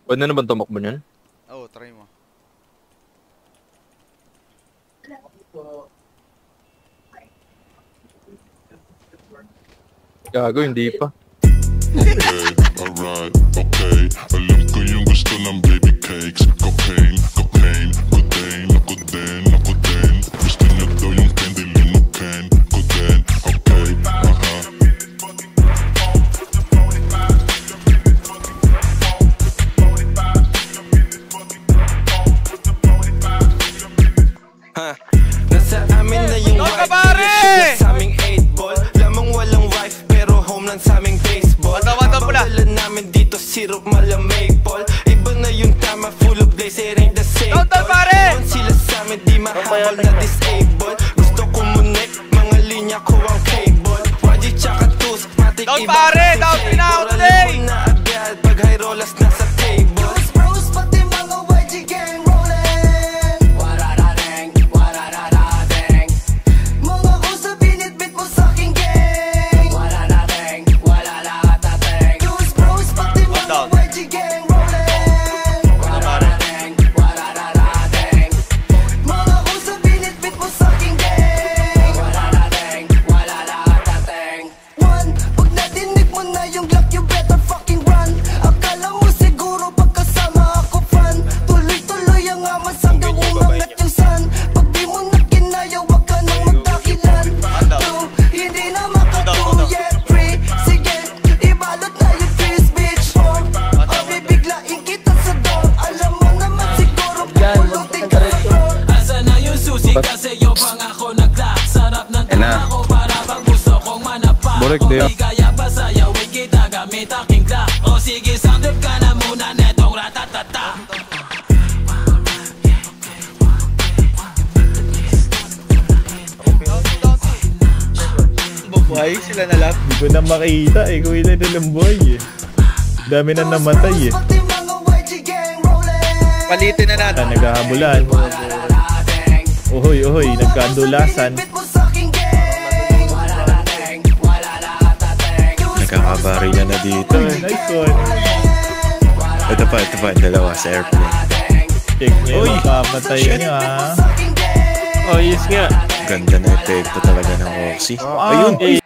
Pwede na ba tumakbo niyan? Oo, try mo. Gago, hindi pa. Okay, alright, okay. Alam ko yung gusto ng baby cakes. Cocaine, cocaine, cocaine. Ako din, ako din. Gusto niya daw yung candy linukin. Ko din, okay, Nasa amin na yung white delicious na saming 8-ball. Lamang walang wife pero home lang sa aming baseball. Wala namin dito syrup malamig Paul. Iba na yung tama full of blaze, it ain't the same Paul. Sila sa amin di mahabol na disable. Gusto ko munik, mga linya ko ang cable. YG tsaka tools, matik iba pare, down pinako today. Na agad pag high rollers nasa table. Borek din. Kaya pa sayawin kita gamit aking clock. O sige, sound trip ka na muna netong ratatata. Buhay sila na lang. Hindi ko na makita eh. Kung ilan nilang buhay eh. Dami na namatay eh. Palitin na natin. Naghahabulan. Uhoy, uhoy. Nagkaandulasan. Nakakabari na dito. Nice one. Ito pa, dalawa sa airplane. Check nyo, mapapatay nyo ha. Oh, yes nga. Ganda na epekto talaga ng Oxy. Ayun!